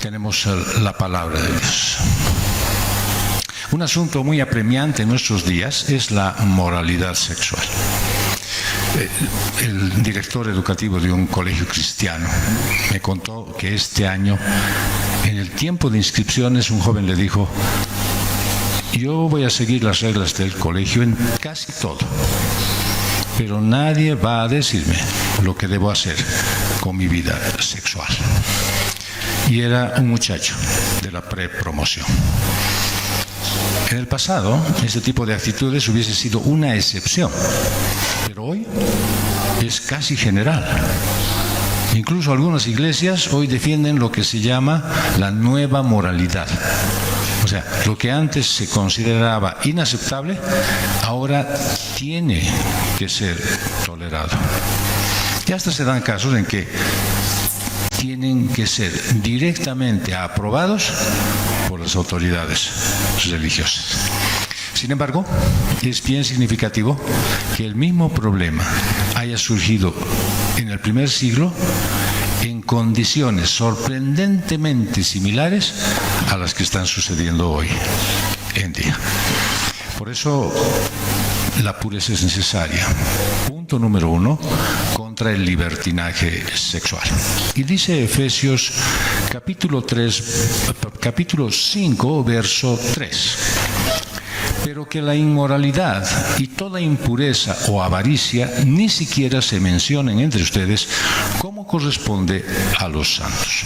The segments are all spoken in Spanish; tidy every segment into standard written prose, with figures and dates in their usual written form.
tenemos la palabra de Dios. Un asunto muy apremiante en nuestros días es la moralidad sexual. El director educativo de un colegio cristiano me contó que este año, en el tiempo de inscripciones, un joven le dijo: yo voy a seguir las reglas del colegio en casi todo, pero nadie va a decirme lo que debo hacer con mi vida sexual. Y era un muchacho de la prepromoción. En el pasado, este tipo de actitudes hubiese sido una excepción, pero hoy es casi general. Incluso algunas iglesias hoy defienden lo que se llama la nueva moralidad. O sea, lo que antes se consideraba inaceptable, ahora tiene que ser tolerado. Y hasta se dan casos en que tienen que ser directamente aprobados por las autoridades religiosas. Sin embargo, es bien significativo que el mismo problema haya surgido en el primer siglo en condiciones sorprendentemente similares a las que están sucediendo hoy en día. Por eso, la pureza es necesaria. Punto número 1, contra el libertinaje sexual. Y dice Efesios capítulo 5, verso 3. Pero que la inmoralidad y toda impureza o avaricia ni siquiera se mencionen entre ustedes como corresponde a los santos.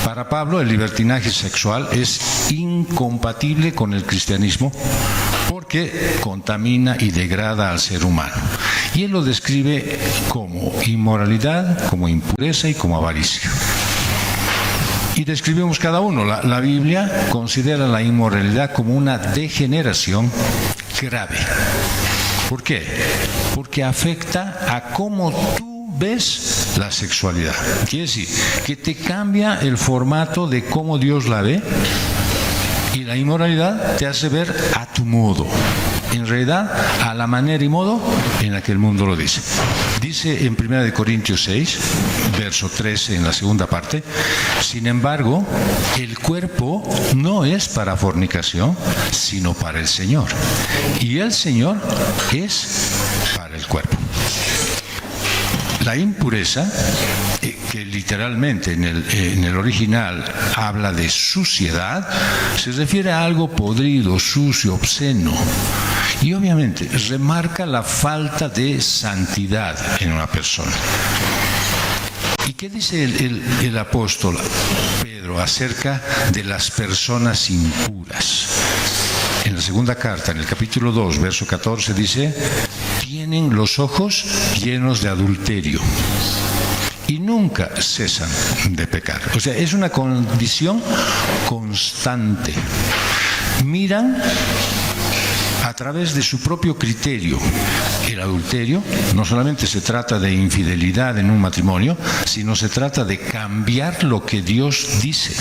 Para Pablo, el libertinaje sexual es incompatible con el cristianismo porque contamina y degrada al ser humano. Y él lo describe como inmoralidad, como impureza y como avaricia. Y describimos cada uno. La Biblia considera la inmoralidad como una degeneración grave. ¿Por qué? Porque afecta a cómo tú ves la sexualidad. Quiere decir que te cambia el formato de cómo Dios la ve, y la inmoralidad te hace ver a tu modo. En realidad, a la manera y modo en la que el mundo lo dice. Dice en 1 Corintios 6, verso 13, en la segunda parte: sin embargo, el cuerpo no es para fornicación, sino para el Señor. Y el Señor es para el cuerpo. La impureza, que literalmente en el original habla de suciedad, se refiere a algo podrido, sucio, obsceno. Y obviamente remarca la falta de santidad en una persona. ¿Y qué dice el apóstol Pedro acerca de las personas impuras? En la segunda carta, en el capítulo 2, verso 14, dice: tienen los ojos llenos de adulterio y nunca cesan de pecar. O sea, es una condición constante. Miran a través de su propio criterio. El adulterio no solamente se trata de infidelidad en un matrimonio, sino se trata de cambiar lo que Dios dice.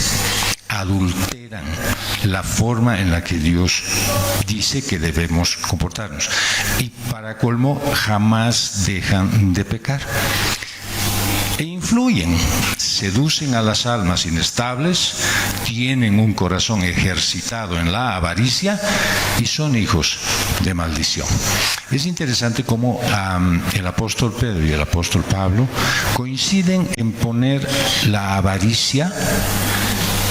Adulteran la forma en la que Dios dice que debemos comportarnos. Y para colmo, jamás dejan de pecar. E influyen, seducen a las almas inestables, tienen un corazón ejercitado en la avaricia y son hijos de maldición. Es interesante cómo el apóstol Pedro y el apóstol Pablo coinciden en poner la avaricia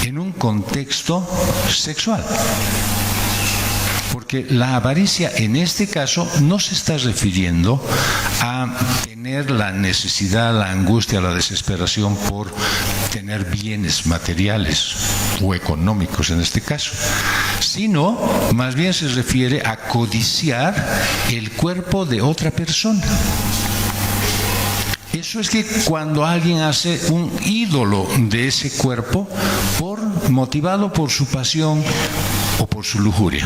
en un contexto sexual. Porque la avaricia en este caso no se está refiriendo a tener la necesidad, la angustia, la desesperación por tener bienes materiales o económicos en este caso, sino más bien se refiere a codiciar el cuerpo de otra persona. Eso es que cuando alguien hace un ídolo de ese cuerpo motivado por su pasión o por su lujuria.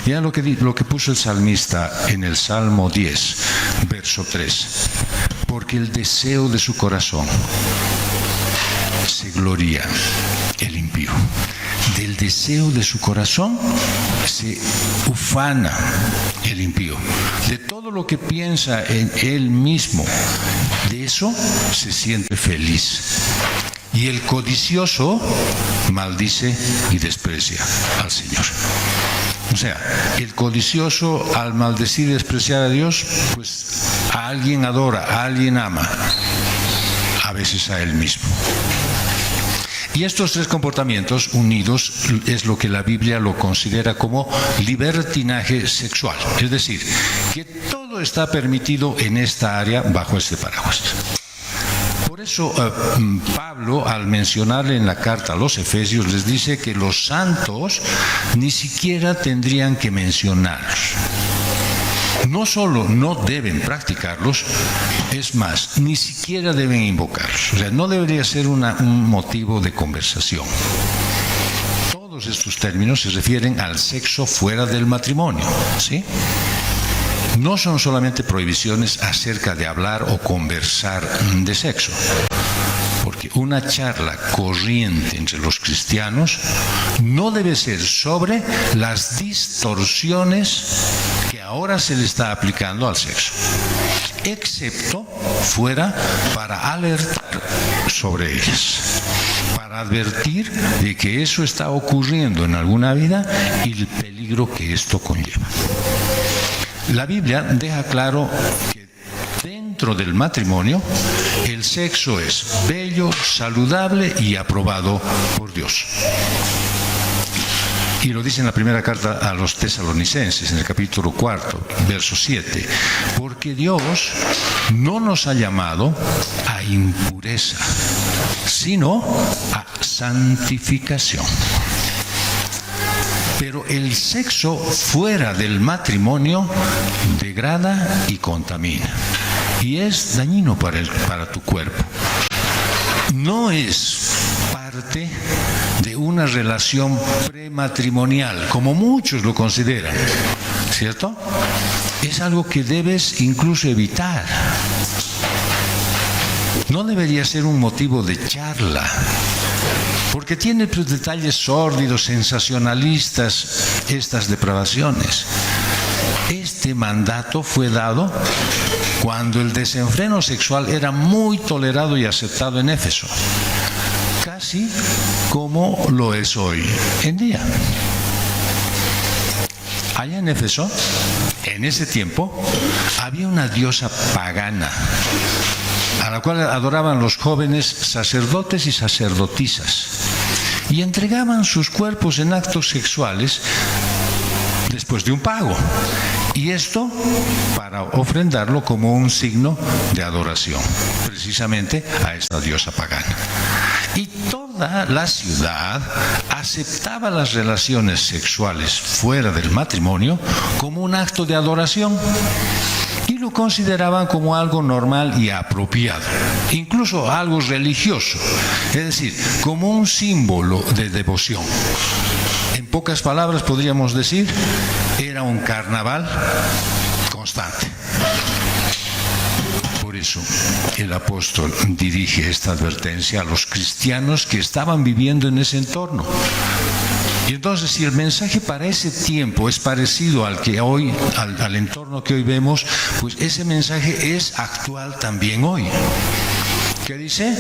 Mira lo que puso el salmista en el Salmo 10, verso 3. Porque el deseo de su corazón se gloría el impío. Del deseo de su corazón se ufana el impío. De todo lo que piensa en él mismo, de eso se siente feliz. y el codicioso maldice y desprecia al Señor. O sea, el codicioso al maldecir y despreciar a Dios, pues a alguien adora, a alguien ama, a veces a él mismo. Y estos tres comportamientos unidos es lo que la Biblia lo considera como libertinaje sexual. Es decir, que todo está permitido en esta área bajo este paraguas. Por eso Pablo, al mencionarle en la carta a los Efesios, les dice que los santos ni siquiera tendrían que mencionarlos. No solo no deben practicarlos, es más, ni siquiera deben invocarlos. O sea, no debería ser un motivo de conversación. Todos estos términos se refieren al sexo fuera del matrimonio, ¿sí? No son solamente prohibiciones acerca de hablar o conversar de sexo, porque una charla corriente entre los cristianos no debe ser sobre las distorsiones que ahora se le está aplicando al sexo, excepto fuera para alertar sobre ellas, para advertir de que eso está ocurriendo en alguna vida y el peligro que esto conlleva. La Biblia deja claro que dentro del matrimonio el sexo es bello, saludable y aprobado por Dios. Y lo dice en la primera carta a los tesalonicenses, en el capítulo 4, verso 7. Porque Dios no nos ha llamado a impureza, sino a santificación. Pero el sexo fuera del matrimonio degrada y contamina. Y es dañino para tu cuerpo. No es parte de una relación prematrimonial, como muchos lo consideran, ¿cierto? Es algo que debes incluso evitar. No debería ser un motivo de charla, porque tiene detalles sórdidos, sensacionalistas, estas depravaciones. Este mandato fue dado cuando el desenfreno sexual era muy tolerado y aceptado en Éfeso, casi como lo es hoy en día. Allá en Éfeso, en ese tiempo, había una diosa pagana a la cual adoraban los jóvenes sacerdotes y sacerdotisas y entregaban sus cuerpos en actos sexuales después de un pago, y esto para ofrendarlo como un signo de adoración precisamente a esta diosa pagana. Y toda la ciudad aceptaba las relaciones sexuales fuera del matrimonio como un acto de adoración y lo consideraban como algo normal y apropiado, incluso algo religioso, es decir, como un símbolo de devoción. En pocas palabras podríamos decir, era un carnaval constante. Por eso el apóstol dirige esta advertencia a los cristianos que estaban viviendo en ese entorno. Y entonces, si el mensaje para ese tiempo es parecido al que hoy, al entorno que hoy vemos, pues ese mensaje es actual también hoy. ¿Qué dice?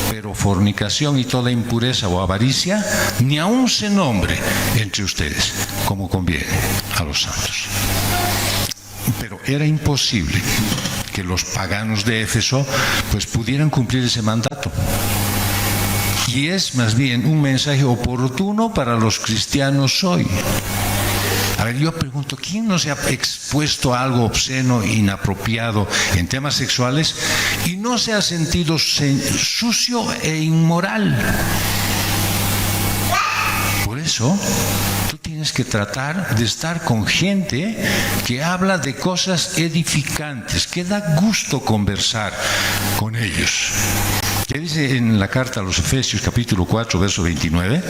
Pero fornicación y toda impureza o avaricia, ni aun se nombre entre ustedes, como conviene a los santos. Pero era imposible que los paganos de Éfeso pues pudieran cumplir ese mandato. Y es más bien un mensaje oportuno para los cristianos hoy. A ver, yo pregunto, ¿quién no se ha expuesto a algo obsceno, inapropiado en temas sexuales y no se ha sentido sucio e inmoral? Por eso, tú tienes que tratar de estar con gente que habla de cosas edificantes, que da gusto conversar con ellos. ¿Qué dice en la carta a los Efesios, capítulo 4, verso 29?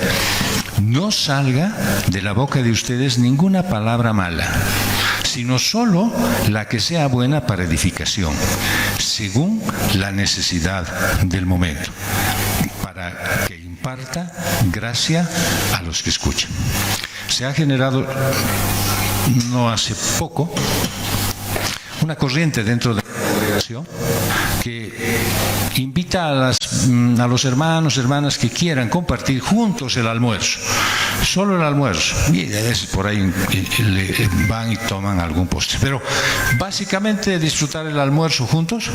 No salga de la boca de ustedes ninguna palabra mala, sino solo la que sea buena para edificación, según la necesidad del momento, para que imparta gracia a los que escuchan. Se ha generado, no hace poco, una corriente dentro de la congregación que invita a las a los hermanos, hermanas que quieran compartir juntos el almuerzo, solo el almuerzo, y a veces por ahí van y toman algún postre, pero básicamente disfrutar el almuerzo juntos.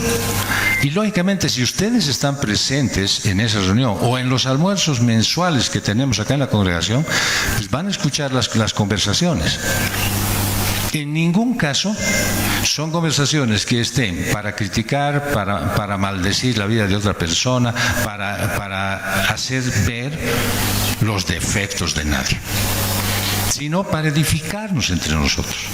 Y lógicamente, si ustedes están presentes en esa reunión o en los almuerzos mensuales que tenemos acá en la congregación, pues van a escuchar las conversaciones. En ningún caso son conversaciones que estén para criticar, para maldecir la vida de otra persona, para hacer ver los defectos de nadie, sino para edificarnos entre nosotros,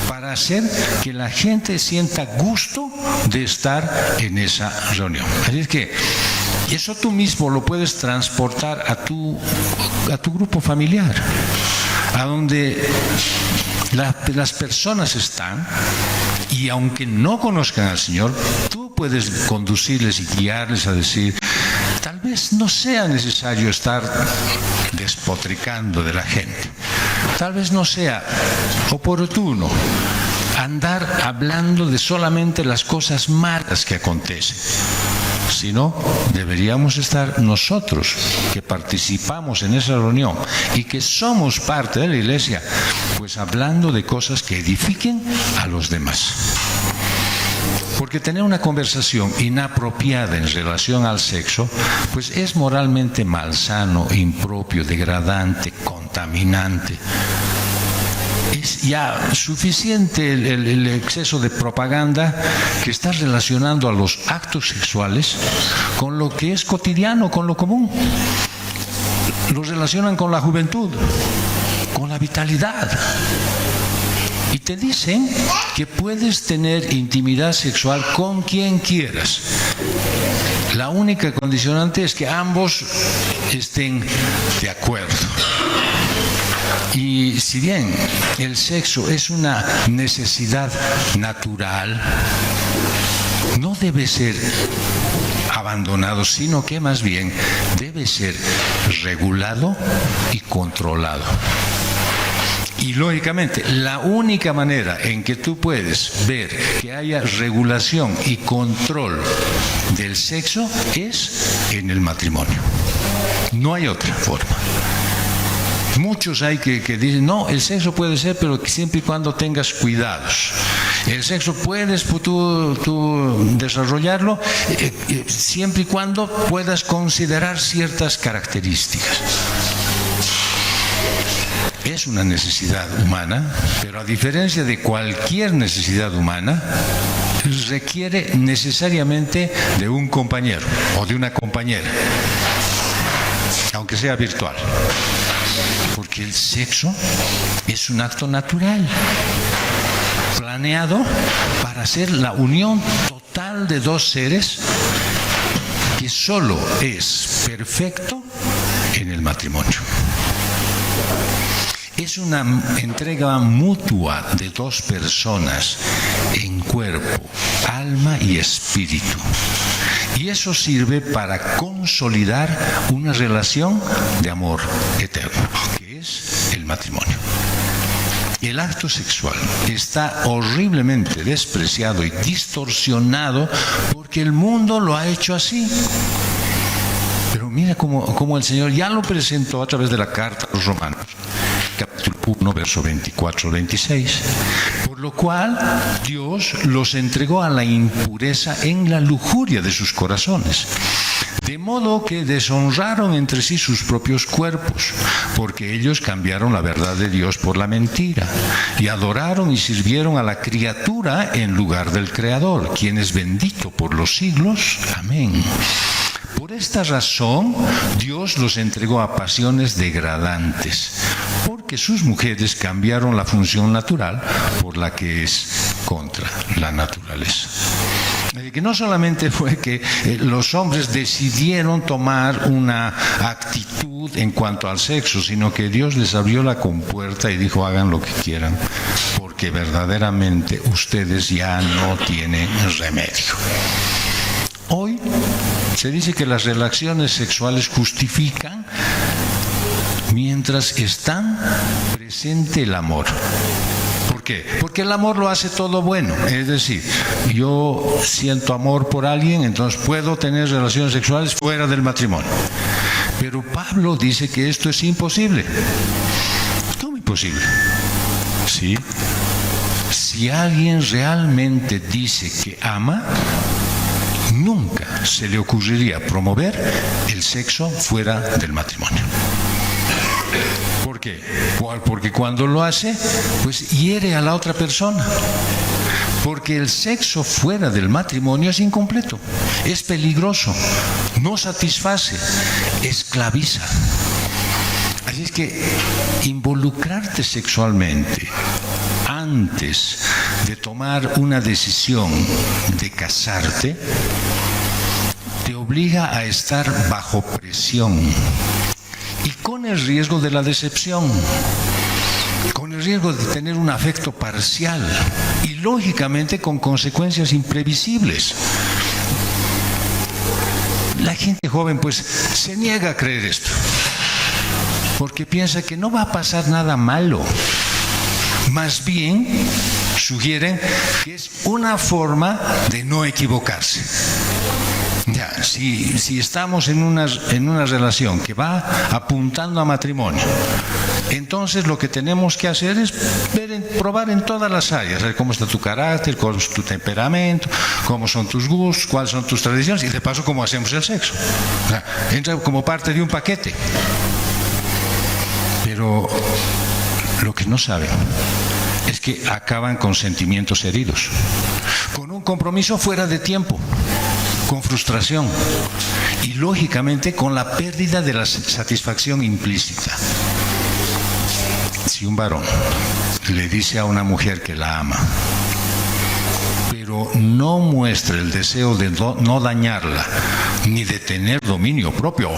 para hacer que la gente sienta gusto de estar en esa reunión. Así es que eso tú mismo lo puedes transportar a tu grupo familiar, a donde las personas están, y aunque no conozcan al Señor, tú puedes conducirles y guiarles a decir, tal vez no sea necesario estar despotricando de la gente, tal vez no sea oportuno andar hablando de solamente las cosas malas que acontecen, sino deberíamos estar nosotros que participamos en esa reunión y que somos parte de la iglesia, pues hablando de cosas que edifiquen a los demás. Porque tener una conversación inapropiada en relación al sexo, pues es moralmente malsano, impropio, degradante, contaminante. Es ya suficiente el exceso de propaganda que está relacionando a los actos sexuales con lo que es cotidiano, con lo común. Los relacionan con la juventud, con la vitalidad. Y te dicen que puedes tener intimidad sexual con quien quieras. La única condicionante es que ambos estén de acuerdo. Y si bien el sexo es una necesidad natural, no debe ser abandonado, sino que más bien debe ser regulado y controlado. Y lógicamente, la única manera en que tú puedes ver que haya regulación y control del sexo es en el matrimonio. No hay otra forma. Muchos hay que dicen, no, el sexo puede ser, pero siempre y cuando tengas cuidados. El sexo puedes tú desarrollarlo siempre y cuando puedas considerar ciertas características. Es una necesidad humana, pero a diferencia de cualquier necesidad humana, requiere necesariamente de un compañero o de una compañera, aunque sea virtual. Porque el sexo es un acto natural, planeado para hacer la unión total de dos seres, que solo es perfecto en el matrimonio. Es una entrega mutua de dos personas en cuerpo, alma y espíritu. Y eso sirve para consolidar una relación de amor eterno, que es el matrimonio. El acto sexual está horriblemente despreciado y distorsionado porque el mundo lo ha hecho así. Pero mira cómo el Señor ya lo presentó a través de la carta a los Romanos, capítulo 1, verso 24-26. Por lo cual Dios los entregó a la impureza en la lujuria de sus corazones, de modo que deshonraron entre sí sus propios cuerpos, porque ellos cambiaron la verdad de Dios por la mentira, y adoraron y sirvieron a la criatura en lugar del Creador, quien es bendito por los siglos. Amén. Por esta razón, Dios los entregó a pasiones degradantes, porque sus mujeres cambiaron la función natural por la que es contra la naturaleza. Que no solamente fue que los hombres decidieron tomar una actitud en cuanto al sexo, sino que Dios les abrió la compuerta y dijo, hagan lo que quieran, porque verdaderamente ustedes ya no tienen remedio. Hoy se dice que las relaciones sexuales justifican mientras está presente el amor. Porque qué? Porque el amor lo hace todo bueno. Es decir, yo siento amor por alguien, entonces puedo tener relaciones sexuales fuera del matrimonio. Pero Pablo dice que esto es imposible. ¿Cómo imposible? Sí. Si alguien realmente dice que ama, nunca se le ocurriría promover el sexo fuera del matrimonio. ¿Por qué? Porque cuando lo hace, pues hiere a la otra persona. Porque el sexo fuera del matrimonio es incompleto, es peligroso, no satisface, esclaviza. Así es que involucrarte sexualmente antes de tomar una decisión de casarte te obliga a estar bajo presión y con el riesgo de la decepción, con el riesgo de tener un afecto parcial y lógicamente con consecuencias imprevisibles. La gente joven pues se niega a creer esto, porque piensa que no va a pasar nada malo. Más bien sugieren que es una forma de no equivocarse. Ya, si estamos en una relación que va apuntando a matrimonio, entonces lo que tenemos que hacer es probar en todas las áreas, ver cómo está tu carácter, cuál es tu temperamento, cómo son tus gustos, cuáles son tus tradiciones y de paso cómo hacemos el sexo. O sea, entra como parte de un paquete. Pero lo que no saben es que acaban con sentimientos heridos, con un compromiso fuera de tiempo, con frustración y lógicamente con la pérdida de la satisfacción implícita. Si un varón le dice a una mujer que la ama, pero no muestra el deseo de no dañarla ni de tener dominio propio,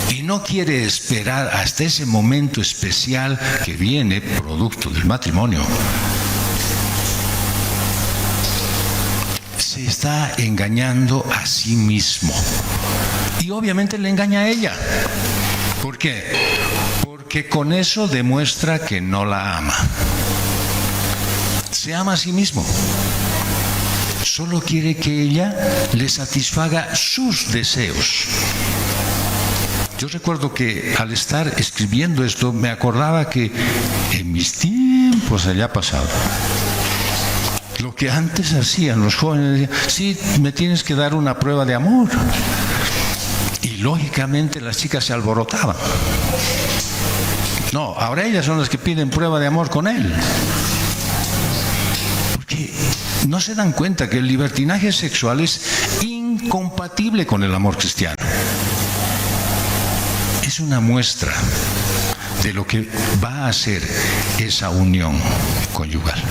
y no quiere esperar hasta ese momento especial que viene producto del matrimonio, se está engañando a sí mismo. Y obviamente le engaña a ella. ¿Por qué? Porque con eso demuestra que no la ama. Se ama a sí mismo. Solo quiere que ella le satisfaga sus deseos. Yo recuerdo que al estar escribiendo esto me acordaba que en mis tiempos allá pasado, lo que antes hacían los jóvenes, decían, sí, me tienes que dar una prueba de amor. Y lógicamente las chicas se alborotaban. No, ahora ellas son las que piden prueba de amor con él. Porque no se dan cuenta que el libertinaje sexual es incompatible con el amor cristiano. Es una muestra de lo que va a ser esa unión conyugal.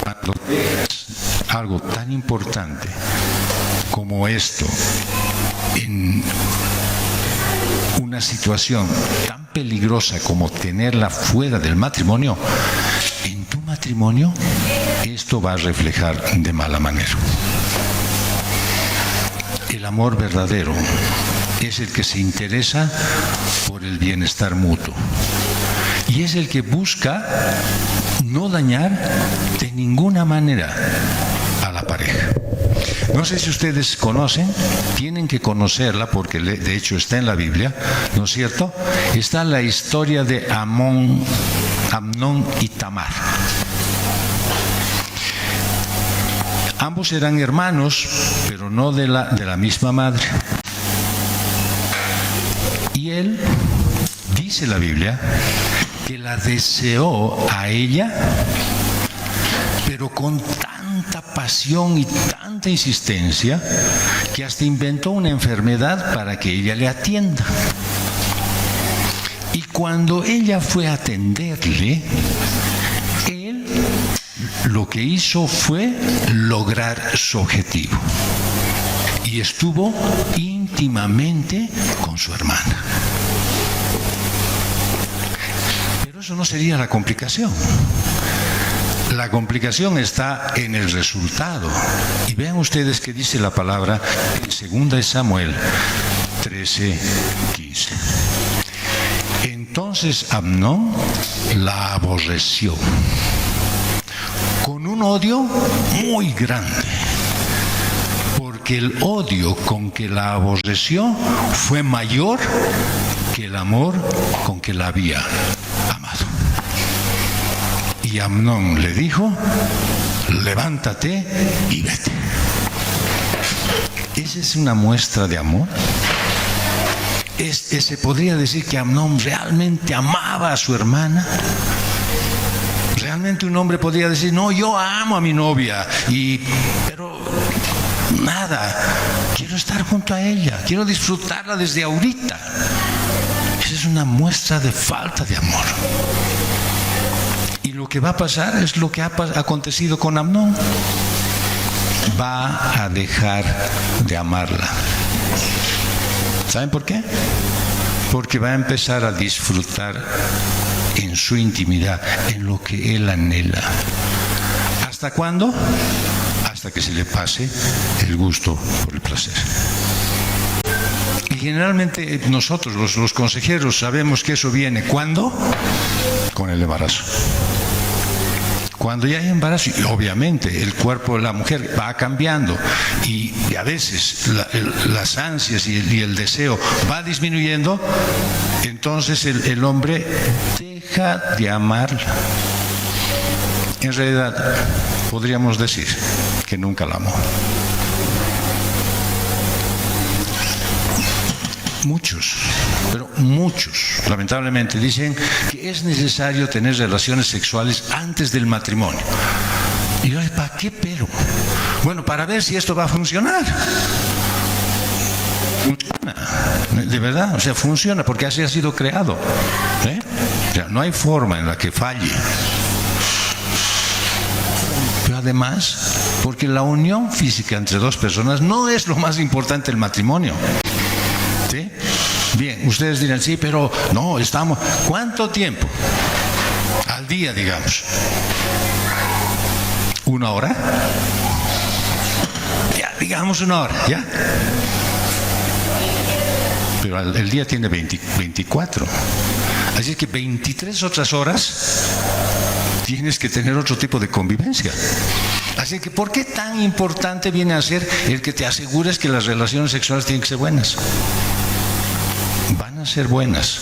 Cuando veas algo tan importante como esto en una situación tan peligrosa como tenerla fuera del matrimonio, en tu matrimonio esto va a reflejar de mala manera. El amor verdadero es el que se interesa por el bienestar mutuo y es el que busca no dañar de ninguna manera a la pareja. No sé si ustedes conocen, tienen que conocerla porque de hecho está en la Biblia, ¿no es cierto? Está la historia de Amnón y Tamar. Ambos eran hermanos, pero no de la misma madre. Y él, dice la Biblia, que la deseó a ella, pero con tanta pasión y tanta insistencia, que hasta inventó una enfermedad para que ella le atienda. Y cuando ella fue a atenderle, él lo que hizo fue lograr su objetivo. Y estuvo íntimamente con su hermana. Pero eso no sería la complicación. La complicación está en el resultado. Y vean ustedes qué dice la palabra en 2 Samuel 13:15. Entonces Amnón la aborreció con un odio muy grande, porque el odio con que la aborreció fue mayor que el amor con que la había amado. Y Amnón le dijo: levántate y vete. ¿Esa es una muestra de amor? ¿Se podría decir que Amnón realmente amaba a su hermana? Realmente un hombre podría decir: no, yo amo a mi novia, pero nada, quiero estar junto a ella, quiero disfrutarla desde ahorita. Esa es una muestra de falta de amor. Y lo que va a pasar es lo que ha acontecido con Amnón. Va a dejar de amarla. ¿Saben por qué? Porque va a empezar a disfrutar en su intimidad, en lo que él anhela. ¿Hasta cuándo? Hasta que se le pase el gusto por el placer. Y generalmente nosotros, los consejeros, sabemos que eso viene. ¿Cuándo? Con el embarazo. Cuando ya hay embarazo, y obviamente el cuerpo de la mujer va cambiando y a veces las ansias y el deseo va disminuyendo, entonces el hombre deja de amarla. En realidad, podríamos decir que nunca la amó. Muchos, pero muchos, lamentablemente, dicen que es necesario tener relaciones sexuales antes del matrimonio. Y yo, ¿para qué pero? Bueno, para ver si esto va a funcionar. Funciona, de verdad, o sea, funciona porque así ha sido creado. O sea, no hay forma en la que falle. Pero además, porque la unión física entre dos personas no es lo más importante del matrimonio. ¿Sí? Bien, ustedes dirán: sí, pero no, estamos... ¿Cuánto tiempo? Al día, digamos. ¿1 hora? Ya, digamos 1 hora, ¿ya? Pero el día tiene 24. Así que 23 otras horas tienes que tener otro tipo de convivencia. Así que, ¿por qué tan importante viene a ser el que te asegures que las relaciones sexuales tienen que ser buenas? Van a ser buenas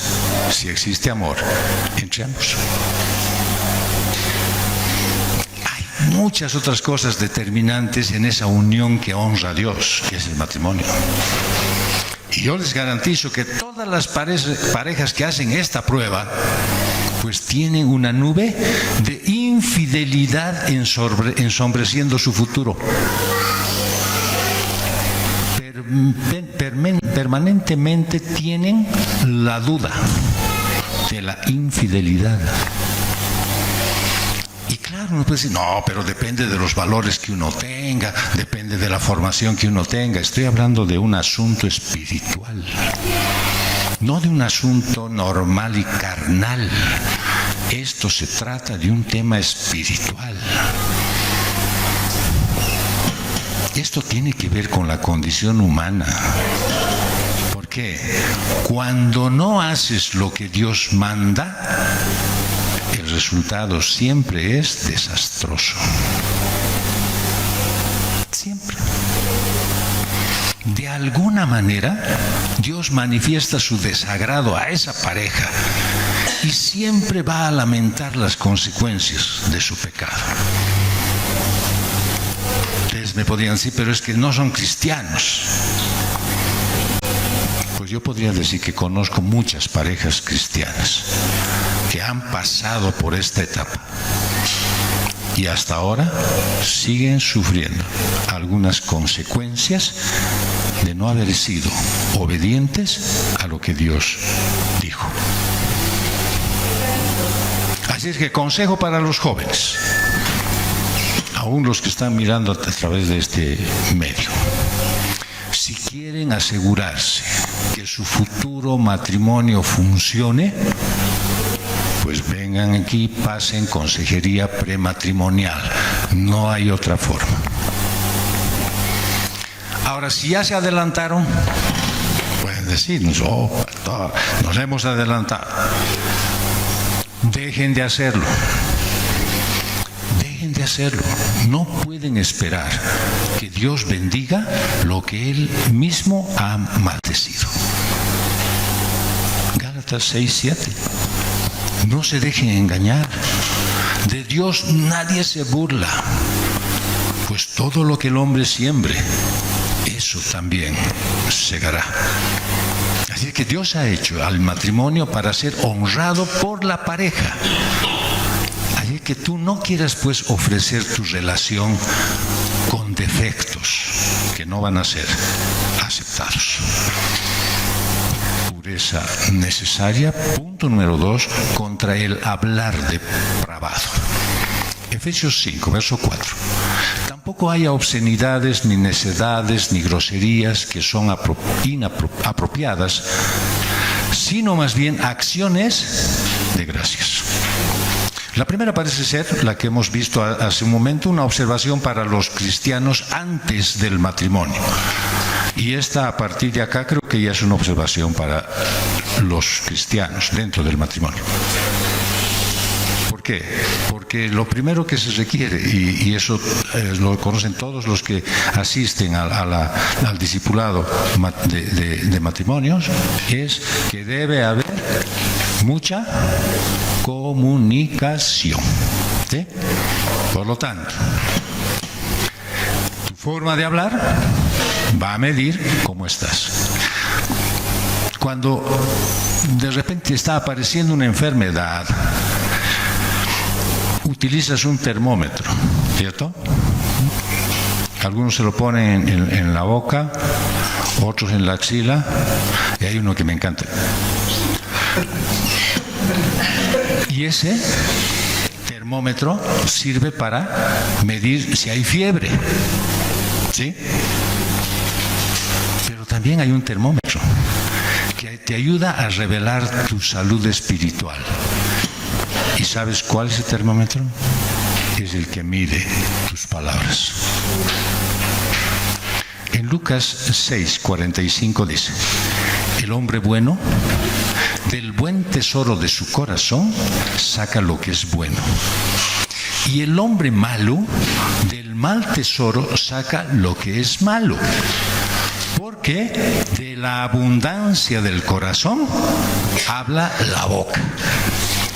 si existe amor entre ambos. Hay muchas otras cosas determinantes en esa unión que honra a Dios, que es el matrimonio. Y yo les garantizo que todas las parejas que hacen esta prueba, pues tienen una nube de infidelidad ensombreciendo su futuro. Permanentemente tienen la duda de la infidelidad. Y claro, uno puede decir: no, pero depende de los valores que uno tenga, depende de la formación que uno tenga. Estoy hablando de un asunto espiritual, no de un asunto normal y carnal. Esto se trata de un tema espiritual. Esto tiene que ver con la condición humana. ¿Por qué? Cuando no haces lo que Dios manda, el resultado siempre es desastroso. Siempre. De alguna manera, Dios manifiesta su desagrado a esa pareja y siempre va a lamentar las consecuencias de su pecado. Ustedes me podrían decir: pero es que no son cristianos. Pues yo podría decir que conozco muchas parejas cristianas que han pasado por esta etapa y hasta ahora siguen sufriendo algunas consecuencias de no haber sido obedientes a lo que Dios dijo. Así es que consejo para los jóvenes, aún los que están mirando a través de este medio: si quieren asegurarse que su futuro matrimonio funcione, pues vengan aquí, pasen consejería prematrimonial. No hay otra forma. Ahora, si ya se adelantaron, pueden decirnos, nos hemos adelantado. Dejen de hacerlo. Dejen de hacerlo. No pueden esperar que Dios bendiga lo que Él mismo ha maldecido. Gálatas 6:7. No se dejen engañar. De Dios nadie se burla. Pues todo lo que el hombre siembre, eso también segará. Así que Dios ha hecho al matrimonio para ser honrado por la pareja. Así que tú no quieras pues ofrecer tu relación con defectos que no van a ser aceptados. Pureza necesaria. Punto número 2, contra el hablar depravado. Efesios 5, verso 4. Tampoco haya obscenidades, ni necedades, ni groserías que son inapropiadas, sino más bien acciones de gracias. La primera parece ser la que hemos visto hace un momento, una observación para los cristianos antes del matrimonio. Y esta, a partir de acá, creo que ya es una observación para los cristianos dentro del matrimonio. ¿Por qué? Porque lo primero que se requiere, y eso lo conocen todos los que asisten al discipulado de matrimonios, es que debe haber mucha comunicación. ¿Sí? Por lo tanto, tu forma de hablar va a medir cómo estás. Cuando de repente está apareciendo una enfermedad, utilizas un termómetro, ¿cierto? Algunos se lo ponen en la boca, otros en la axila, y hay uno que me encanta. Y ese termómetro sirve para medir si hay fiebre, ¿sí? Pero también hay un termómetro que te ayuda a revelar tu salud espiritual. ¿Y sabes cuál es el termómetro? Es el que mide tus palabras. En Lucas 6:45 dice: el hombre bueno, del buen tesoro de su corazón, saca lo que es bueno. Y el hombre malo, del mal tesoro, saca lo que es malo. Porque de la abundancia del corazón habla la boca.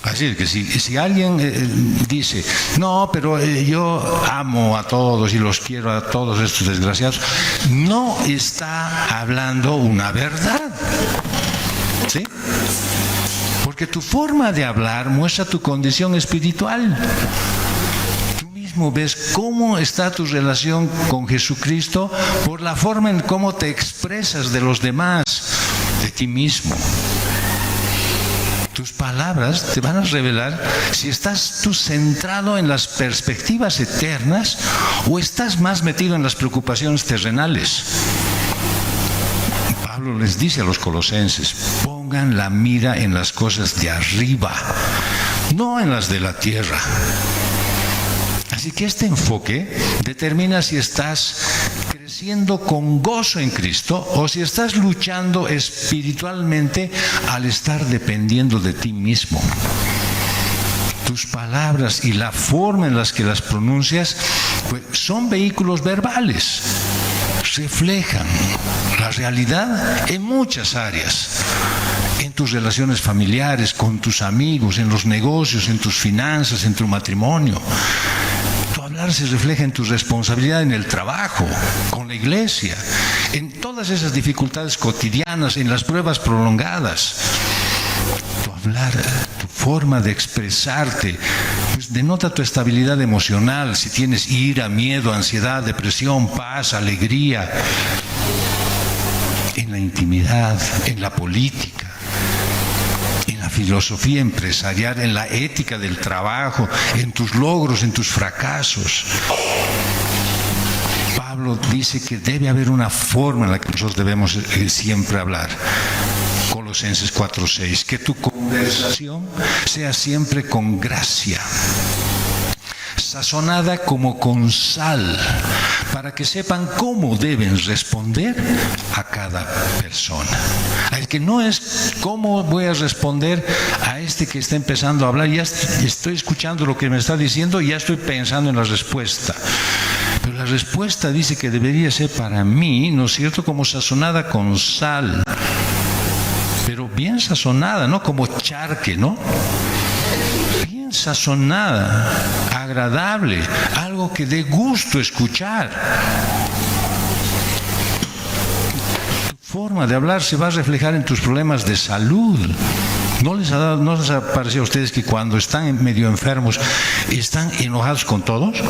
Así es que si alguien dice, no, pero yo amo a todos y los quiero a todos estos desgraciados, no está hablando una verdad. ¿Sí? Porque tu forma de hablar muestra tu condición espiritual. Tú mismo ves cómo está tu relación con Jesucristo por la forma en cómo te expresas de los demás, de ti mismo. Tus palabras te van a revelar si estás tú centrado en las perspectivas eternas o estás más metido en las preocupaciones terrenales. Pablo les dice a los colosenses: pongan la mira en las cosas de arriba, no en las de la tierra. Así que este enfoque determina si estás creciendo con gozo en Cristo o si estás luchando espiritualmente al estar dependiendo de ti mismo. Tus palabras y la forma en las que las pronuncias, pues, son vehículos verbales. Reflejan la realidad en muchas áreas. En tus relaciones familiares, con tus amigos, en los negocios, en tus finanzas, en tu matrimonio. Tu hablar se refleja en tu responsabilidad en el trabajo, con la iglesia, en todas esas dificultades cotidianas, en las pruebas prolongadas. Tu hablar, tu forma de expresarte, pues denota tu estabilidad emocional, si tienes ira, miedo, ansiedad, depresión, paz, alegría, en la intimidad, en la política, en la filosofía empresarial, en la ética del trabajo, en tus logros, en tus fracasos. Pablo dice que debe haber una forma en la que nosotros debemos siempre hablar. Colosenses 4:6, que tu conversación sea siempre con gracia, sazonada como con sal, para que sepan cómo deben responder a cada persona. Es que no es cómo voy a responder a este que está empezando a hablar, ya estoy escuchando lo que me está diciendo y ya estoy pensando en la respuesta. Pero la respuesta dice que debería ser para mí, ¿no es cierto?, como sazonada con sal. Pero bien sazonada, no como charque, ¿no? Bien sazonada, agradable, algo que dé gusto escuchar. Tu forma de hablar se va a reflejar en tus problemas de salud. ¿No les ha parecido a ustedes que cuando están medio enfermos están enojados con todos?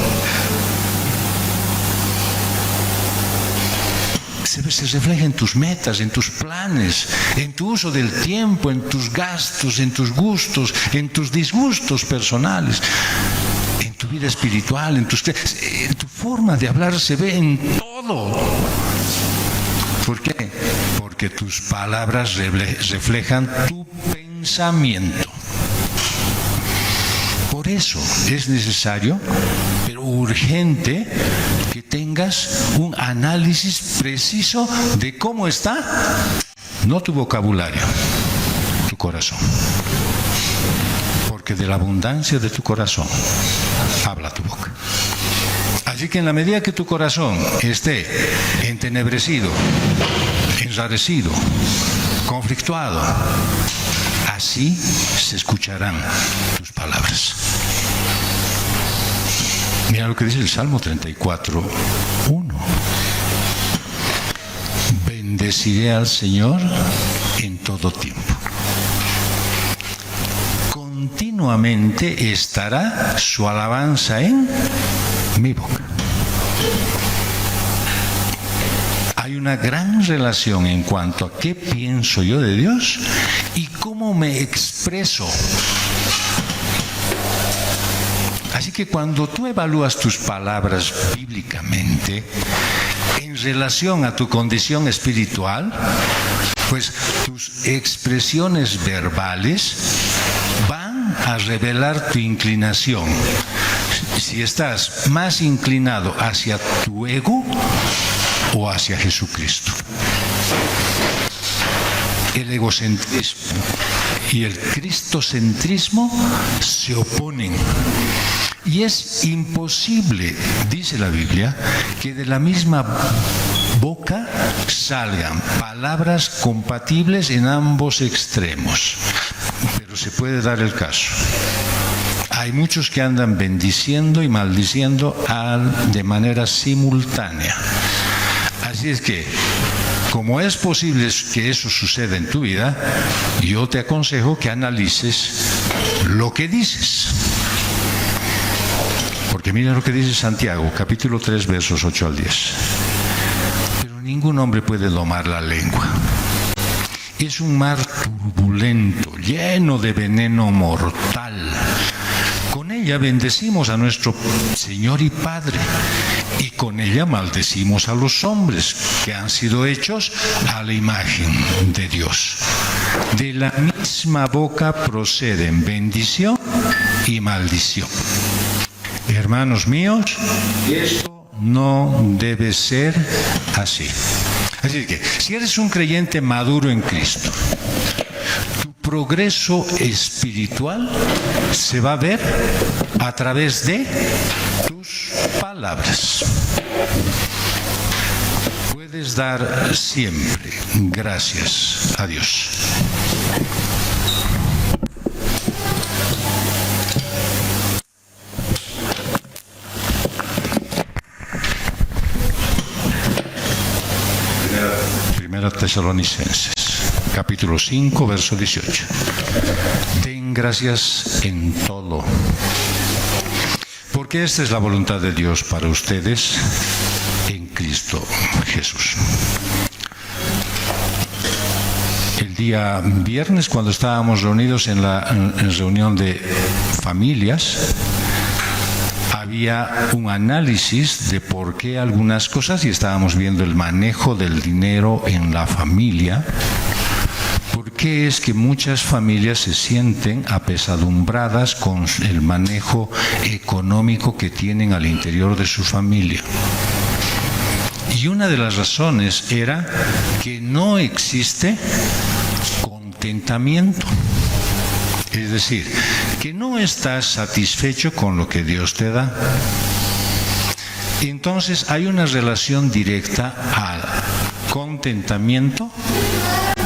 Se refleja en tus metas, en tus planes, en tu uso del tiempo, en tus gastos, en tus gustos, en tus disgustos personales, en tu vida espiritual, en tu forma de hablar se ve en todo. ¿Por qué? Porque tus palabras reflejan tu pensamiento. Por eso es necesario, pero urgente, que tengas un análisis preciso de cómo está, no tu vocabulario, tu corazón. Porque de la abundancia de tu corazón habla tu boca. Así que en la medida que tu corazón esté entenebrecido, enrarecido, conflictuado, así se escucharán tus palabras. Mira lo que dice el Salmo 34:1. Bendeciré al Señor en todo tiempo. Continuamente estará su alabanza en mi boca. Hay una gran relación en cuanto a qué pienso yo de Dios y cómo me expreso. Así que cuando tú evalúas tus palabras bíblicamente en relación a tu condición espiritual, pues tus expresiones verbales van a revelar tu inclinación. Si estás más inclinado hacia tu ego o hacia Jesucristo. El egocentrismo y el cristocentrismo se oponen. Y es imposible, dice la Biblia, que de la misma boca salgan palabras compatibles en ambos extremos. Pero se puede dar el caso. Hay muchos que andan bendiciendo y maldiciendo de manera simultánea. Así es que, como es posible que eso suceda en tu vida, yo te aconsejo que analices lo que dices. Porque mira lo que dice Santiago, capítulo 3, versos 8 al 10. Pero ningún hombre puede domar la lengua. Es un mar turbulento, lleno de veneno mortal. Con ella bendecimos a nuestro Señor y Padre, y con ella maldecimos a los hombres que han sido hechos a la imagen de Dios. De la misma boca proceden bendición y maldición. Hermanos míos, esto no debe ser así. Así que, si eres un creyente maduro en Cristo, tu progreso espiritual se va a ver a través de tus palabras. Puedes dar siempre gracias a Dios. Primera Tesalonicenses, capítulo 5, verso 18. Den gracias en todo, porque esta es la voluntad de Dios para ustedes en Cristo Jesús. El día viernes, cuando estábamos reunidos en reunión de familias, había un análisis de por qué algunas cosas, y estábamos viendo el manejo del dinero en la familia. ¿Por qué es que muchas familias se sienten apesadumbradas con el manejo económico que tienen al interior de su familia? Y una de las razones era que no existe contentamiento. Es decir, que no estás satisfecho con lo que Dios te da. Entonces hay una relación directa al contentamiento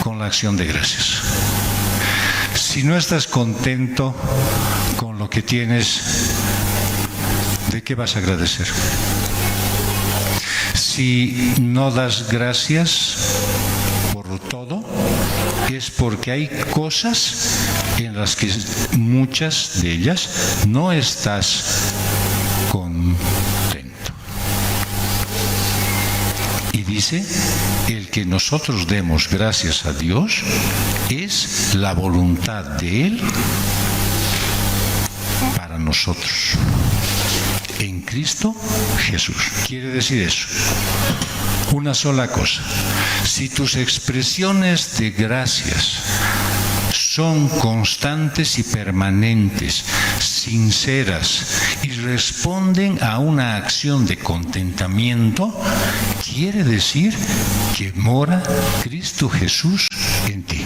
con la acción de gracias. Si no estás contento con lo que tienes, ¿de qué vas a agradecer? Si no das gracias por todo, es porque hay cosas en las que muchas de ellas no estás contento. Y dice, el que nosotros demos gracias a Dios es la voluntad de Él para nosotros. En Cristo Jesús. Quiere decir eso. Una sola cosa. Si tus expresiones de gracias son constantes y permanentes, sinceras y responden a una acción de contentamiento, quiere decir que mora Cristo Jesús en ti.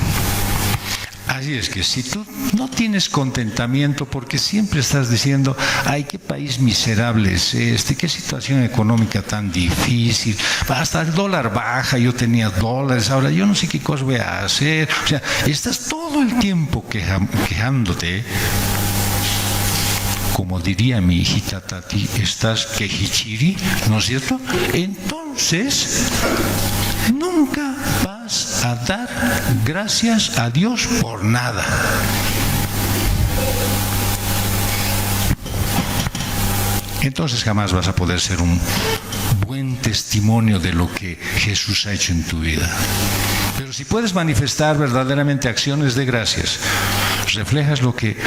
Así es que si tú no tienes contentamiento porque siempre estás diciendo, ay, qué país miserable es este, qué situación económica tan difícil, hasta el dólar baja, yo tenía dólares, ahora yo no sé qué cosa voy a hacer, o sea, estás todo el tiempo quejándote, como diría mi hijita Tati, estás quejichiri, ¿no es cierto? Entonces, nunca vas a dar gracias a Dios por nada. Entonces jamás vas a poder ser un buen testimonio de lo que Jesús ha hecho en tu vida. Pero si puedes manifestar verdaderamente acciones de gracias, reflejas lo que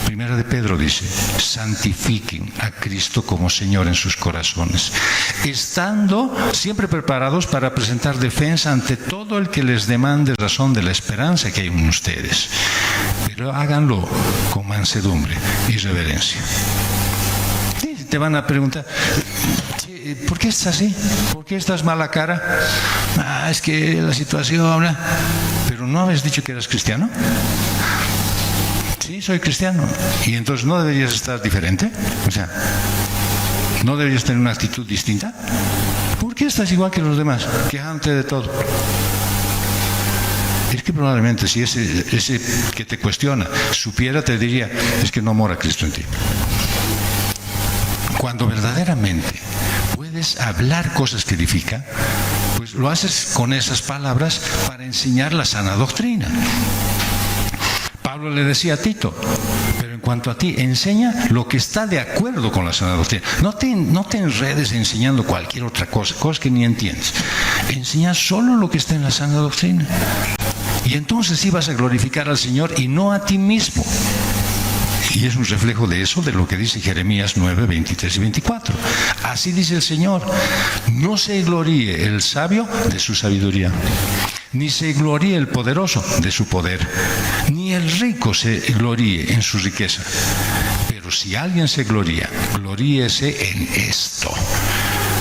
Primera de Pedro dice: santifiquen a Cristo como Señor en sus corazones, estando siempre preparados para presentar defensa ante todo el que les demande razón de la esperanza que hay en ustedes. Pero háganlo con mansedumbre y reverencia. Te van a preguntar, ¿por qué estás así? ¿Por qué estás mala cara? Es que la situación... ¿Pero no habías dicho que eras cristiano? Sí, soy cristiano. ¿Y entonces no deberías estar diferente? O sea, ¿no deberías tener una actitud distinta? ¿Por qué estás igual que los demás, quejándote de todo? Es que probablemente si ese que te cuestiona supiera, te diría, es que no mora Cristo en ti. Cuando verdaderamente puedes hablar cosas que edifican, pues lo haces con esas palabras para enseñar la sana doctrina. Pablo le decía a Tito, pero en cuanto a ti, enseña lo que está de acuerdo con la sana doctrina. No te enredes enseñando cualquier otra cosa, cosas que ni entiendes. Enseña solo lo que está en la sana doctrina. Y entonces sí vas a glorificar al Señor y no a ti mismo. Y es un reflejo de eso, de lo que dice Jeremías 9, 23 y 24. Así dice el Señor: no se gloríe el sabio de su sabiduría, ni se gloríe el poderoso de su poder, ni el rico se gloríe en su riqueza. Pero si alguien se gloría, gloríese en esto: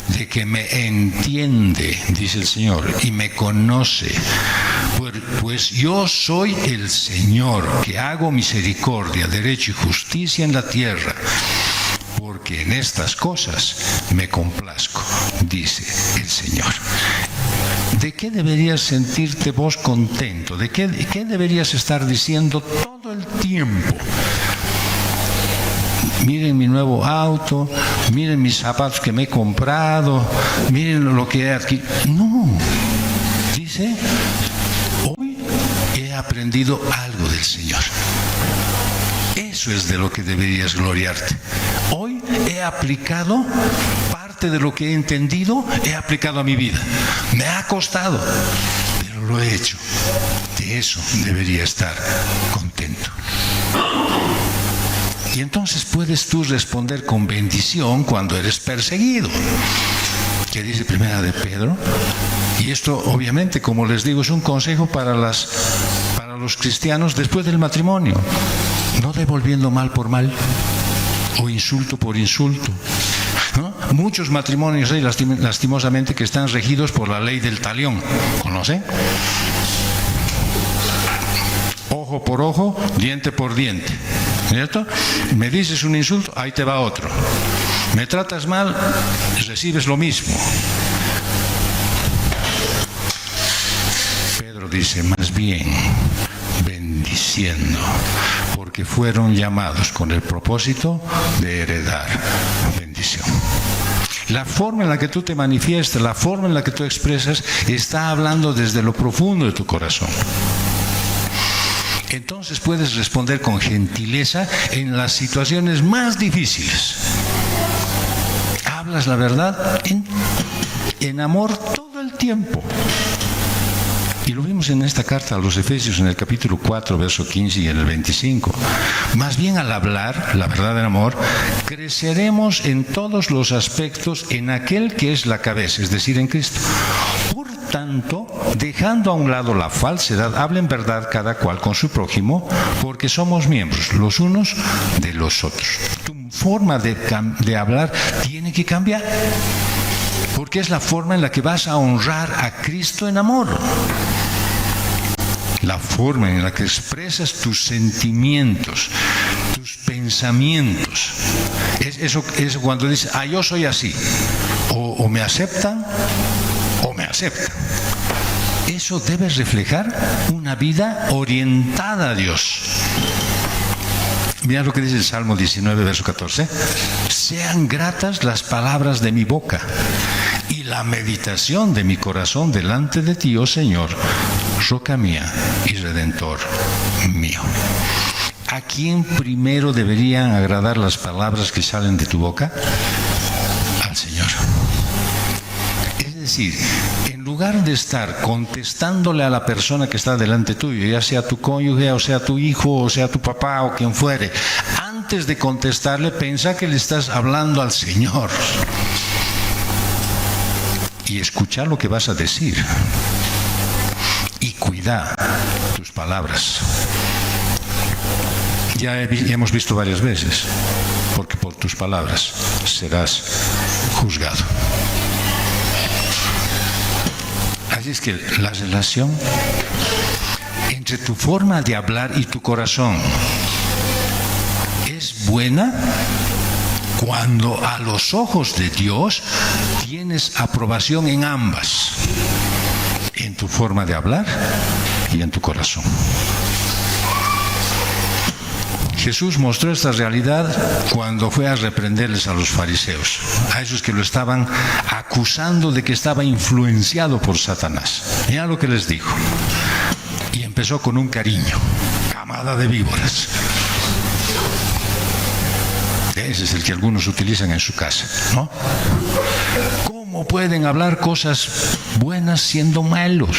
de que me entiende, dice el Señor, y me conoce. Pues yo soy el Señor, que hago misericordia, derecho y justicia en la tierra, porque en estas cosas me complazco, dice el Señor. ¿De qué deberías sentirte vos contento? ¿De qué deberías estar diciendo todo el tiempo? Miren mi nuevo auto, miren mis zapatos que me he comprado, miren lo que he adquirido. No, dice, hoy he aprendido algo del Señor. Eso es de lo que deberías gloriarte. Hoy he aplicado parte de lo que he entendido, he aplicado a mi vida. Me ha costado, pero lo he hecho. De eso debería estar contento. Y entonces puedes tú responder con bendición cuando eres perseguido. ¿Qué dice Primera de Pedro? Y esto, obviamente, como les digo, es un consejo para los cristianos después del matrimonio. No devolviendo mal por mal o insulto por insulto, ¿no? muchos matrimonios hay lastimosamente que están regidos por la ley del talión. ¿Conocen? Ojo por ojo, diente por diente. ¿Cierto? Me dices un insulto, ahí te va otro. Me tratas mal, recibes lo mismo. Pedro dice, más bien, bendiciendo, porque fueron llamados con el propósito de heredar bendición. La forma en la que tú te manifiestas, la forma en la que tú expresas, está hablando desde lo profundo de tu corazón. Entonces puedes responder con gentileza en las situaciones más difíciles. Hablas la verdad en amor todo el tiempo. Y lo vimos en esta carta a los Efesios en el capítulo 4, verso 15 y en el 25. Más bien al hablar la verdad en amor, creceremos en todos los aspectos en aquel que es la cabeza, es decir, en Cristo. Por tanto, dejando a un lado la falsedad, hablen verdad cada cual con su prójimo, porque somos miembros los unos de los otros. Tu forma de hablar tiene que cambiar, porque es la forma en la que vas a honrar a Cristo en amor. La forma en la que expresas tus sentimientos, tus pensamientos. Eso cuando dices, yo soy así. O me aceptan o me aceptan. Eso debe reflejar una vida orientada a Dios. Mira lo que dice el Salmo 19, verso 14. Sean gratas las palabras de mi boca y la meditación de mi corazón delante de ti, oh Señor, roca mía y redentor mío. ¿A quién primero deberían agradar las palabras que salen de tu boca? Al Señor. Es decir, en lugar de estar contestándole a la persona que está delante tuyo, ya sea tu cónyuge, o sea tu hijo, o sea tu papá, o quien fuere, antes de contestarle, piensa que le estás hablando al Señor. Y escucha lo que vas a decir. Y cuida tus palabras. Ya hemos visto varias veces, porque por tus palabras serás juzgado. Así es que la relación entre tu forma de hablar y tu corazón es buena cuando a los ojos de Dios tienes aprobación en ambas, en tu forma de hablar y en tu corazón. Jesús mostró esta realidad cuando fue a reprenderles a los fariseos, a esos que lo estaban acusando de que estaba influenciado por Satanás. Mira lo que les dijo. Y empezó con un cariño: camada de víboras. Ese es el que algunos utilizan en su casa, ¿no? ¿Cómo pueden hablar cosas buenas siendo malos?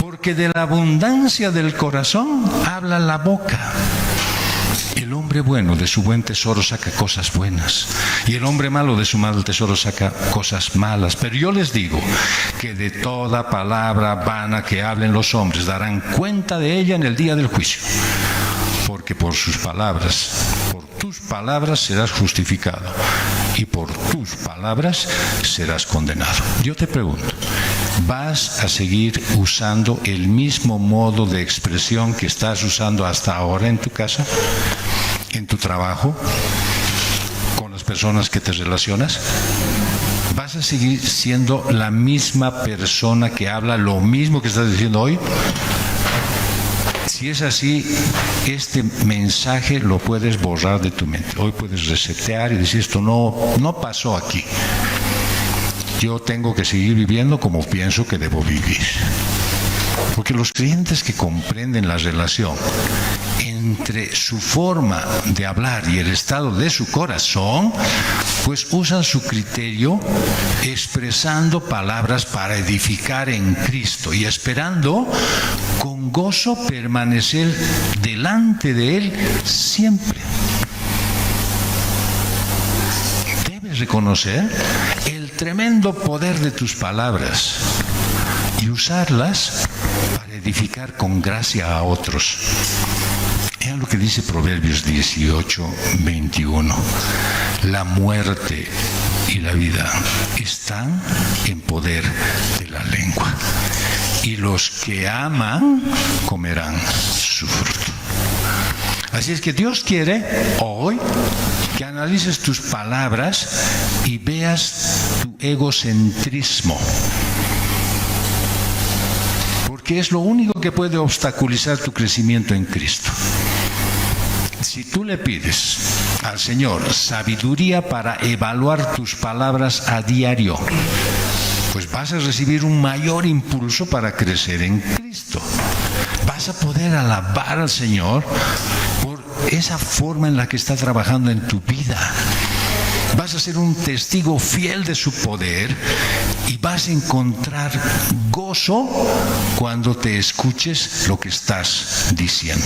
Porque de la abundancia del corazón habla la boca. El hombre bueno de su buen tesoro saca cosas buenas, y el hombre malo de su mal tesoro saca cosas malas. Pero yo les digo que de toda palabra vana que hablen los hombres darán cuenta de ella en el día del juicio. Porque por sus palabras, por tus palabras serás justificado, y por tus palabras serás condenado. Yo te pregunto, ¿vas a seguir usando el mismo modo de expresión que estás usando hasta ahora en tu casa, en tu trabajo, con las personas que te relacionas? ¿Vas a seguir siendo la misma persona que habla lo mismo que estás diciendo hoy? Si es así, este mensaje lo puedes borrar de tu mente. Hoy puedes resetear y decir: esto no pasó aquí. Yo tengo que seguir viviendo como pienso que debo vivir. Porque los creyentes que comprenden la relación entre su forma de hablar y el estado de su corazón, pues usan su criterio expresando palabras para edificar en Cristo y esperando con gozo permanecer delante de Él siempre. Debes reconocer el tremendo poder de tus palabras y usarlas para edificar con gracia a otros. Vean lo que dice Proverbios 18, 21. La muerte y la vida están en poder de la lengua. Y los que aman comerán su fruto. Así es que Dios quiere hoy que analices tus palabras y veas tu egocentrismo. Porque es lo único que puede obstaculizar tu crecimiento en Cristo. Si tú le pides al Señor sabiduría para evaluar tus palabras a diario, pues vas a recibir un mayor impulso para crecer en Cristo. Vas a poder alabar al Señor por esa forma en la que está trabajando en tu vida. Vas a ser un testigo fiel de su poder y vas a encontrar gozo cuando te escuches lo que estás diciendo.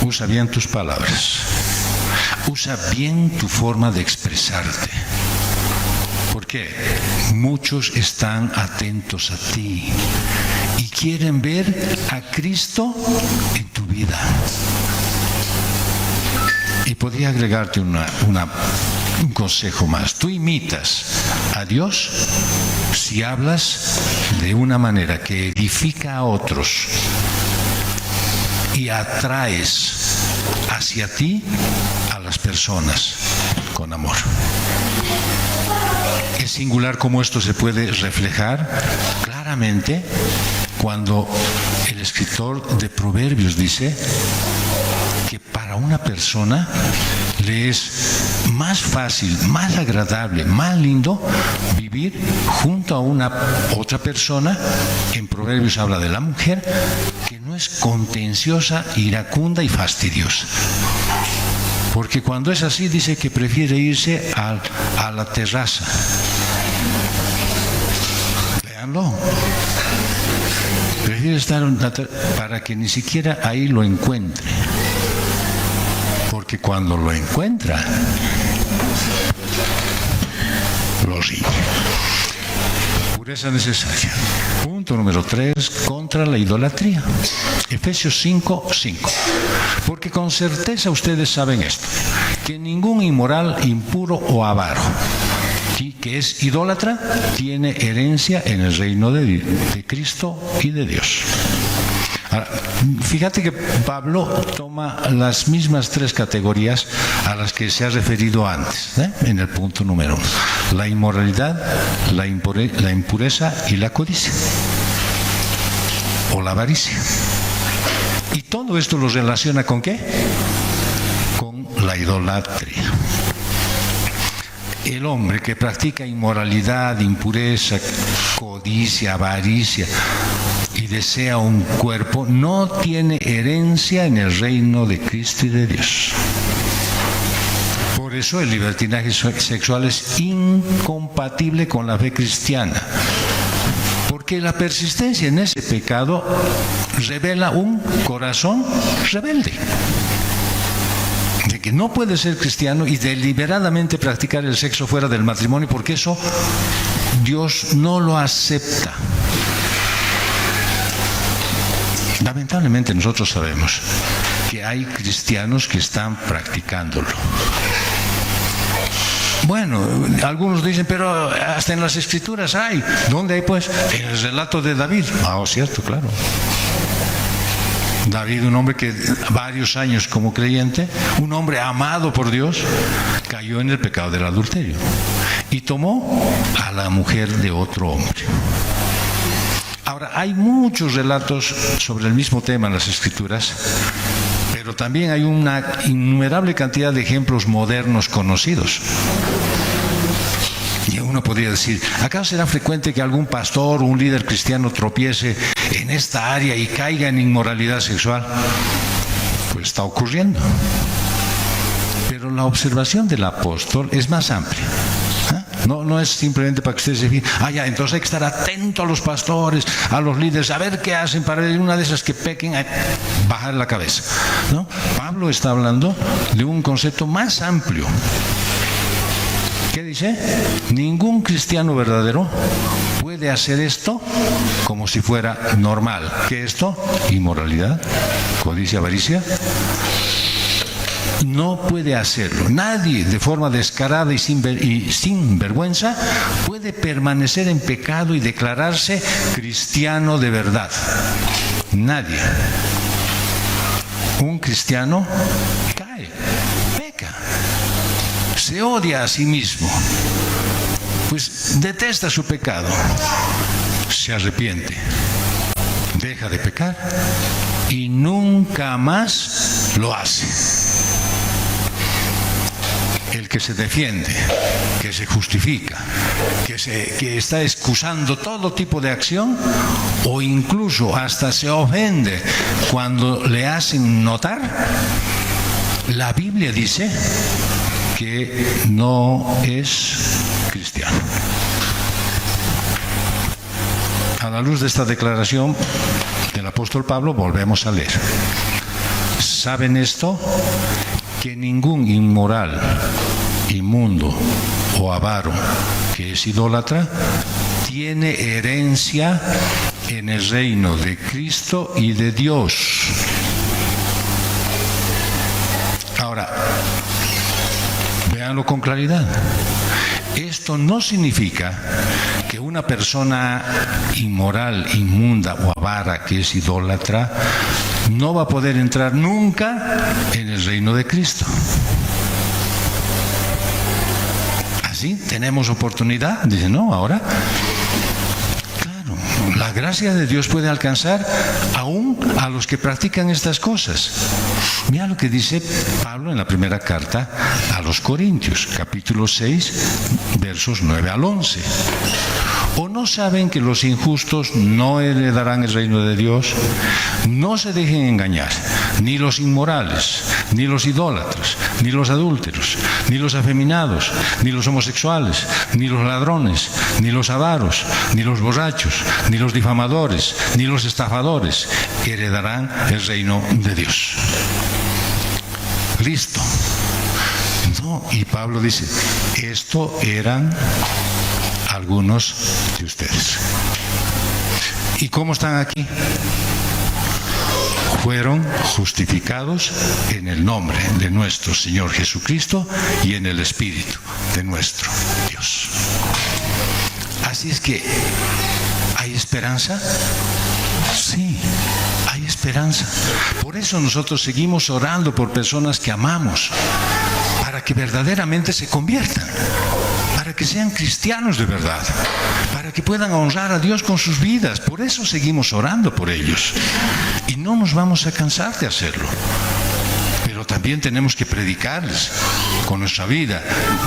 Usa bien tus palabras. Usa bien tu forma de expresarte. Porque muchos están atentos a ti y quieren ver a Cristo en tu vida. Y podría agregarte un consejo más. Tú imitas a Dios si hablas de una manera que edifica a otros y atraes hacia ti a las personas con amor. Es singular cómo esto se puede reflejar claramente cuando el escritor de Proverbios dice que para una persona le es más fácil, más agradable, más lindo vivir junto a una otra persona. En Proverbios habla de la mujer que no es contenciosa, iracunda y fastidiosa. Porque cuando es así dice que prefiere irse a la terraza. Véanlo. Prefiere estar para que ni siquiera ahí lo encuentre. Porque cuando lo encuentra, lo riñe. Pureza necesaria. Punto número 3, contra la idolatría. Efesios 5:5. Porque con certeza ustedes saben esto, que ningún inmoral, impuro o avaro, que es idólatra, tiene herencia en el reino de Cristo y de Dios. Ahora, fíjate que Pablo toma las mismas 3 categorías a las que se ha referido antes, en el punto número 1. La inmoralidad, la impureza y la codicia. O la avaricia. Y todo esto lo relaciona ¿con qué? Con la idolatría. El hombre que practica inmoralidad, impureza, codicia, avaricia y desea un cuerpo, no tiene herencia en el reino de Cristo y de Dios. Por eso el libertinaje sexual es incompatible con la fe cristiana. Porque la persistencia en ese pecado revela un corazón rebelde. De que no puede ser cristiano y deliberadamente practicar el sexo fuera del matrimonio, porque eso Dios no lo acepta. Lamentablemente nosotros sabemos que hay cristianos que están practicándolo. Bueno, algunos dicen, pero hasta en las escrituras hay. ¿Dónde hay pues? En el relato de David. Cierto, claro. David, un hombre que varios años como creyente, un hombre amado por Dios, cayó en el pecado del adulterio y tomó a la mujer de otro hombre. Ahora, hay muchos relatos sobre el mismo tema en las escrituras, pero también hay una innumerable cantidad de ejemplos modernos conocidos. Y uno podría decir, ¿acaso será frecuente que algún pastor o un líder cristiano tropiece en esta área y caiga en inmoralidad sexual? Pues está ocurriendo. Pero la observación del apóstol es más amplia. No es simplemente para que ustedes se fijen, entonces hay que estar atento a los pastores, a los líderes, a ver qué hacen para una de esas que pequen, bajar la cabeza. ¿No? Pablo está hablando de un concepto más amplio. ¿Qué dice? Ningún cristiano verdadero puede hacer esto como si fuera normal. ¿Qué es esto? Inmoralidad, codicia, avaricia. no puede hacerlo. Nadie de forma descarada y sin vergüenza puede permanecer en pecado y declararse cristiano de verdad. Nadie. Un cristiano cae, peca, se odia a sí mismo, pues detesta su pecado, se arrepiente, deja de pecar y nunca más lo hace. El que se defiende, que se justifica, que está excusando todo tipo de acción o incluso hasta se ofende cuando le hacen notar, la Biblia dice que no es cristiano. A la luz de esta declaración del apóstol Pablo, volvemos a leer. ¿Saben esto? Que ningún inmoral, inmundo o avaro que es idólatra tiene herencia en el reino de Cristo y de Dios. Ahora, véanlo con claridad. Esto no significa que una persona inmoral, inmunda o avara que es idólatra no va a poder entrar nunca en el reino de Cristo. ¿Así? ¿Tenemos oportunidad? Dice, no, ahora. Claro, la gracia de Dios puede alcanzar aún a los que practican estas cosas. Mira lo que dice Pablo en la primera carta a los Corintios, capítulo 6, versos 9 al 11. ¿O no saben que los injustos no heredarán el reino de Dios? No se dejen engañar, ni los inmorales, ni los idólatras, ni los adúlteros, ni los afeminados, ni los homosexuales, ni los ladrones, ni los avaros, ni los borrachos, ni los difamadores, ni los estafadores heredarán el reino de Dios. Listo. No, y Pablo dice, esto eran algunos de ustedes. ¿Y cómo están aquí? Fueron justificados en el nombre de nuestro Señor Jesucristo y en el Espíritu de nuestro Dios. Así es que, ¿hay esperanza? Sí, hay esperanza. Por eso nosotros seguimos orando por personas que amamos, para que verdaderamente se conviertan, para que sean cristianos de verdad, para que puedan honrar a Dios con sus vidas. Por eso seguimos orando por ellos. Y no nos vamos a cansar de hacerlo. Pero también tenemos que predicarles con nuestra vida,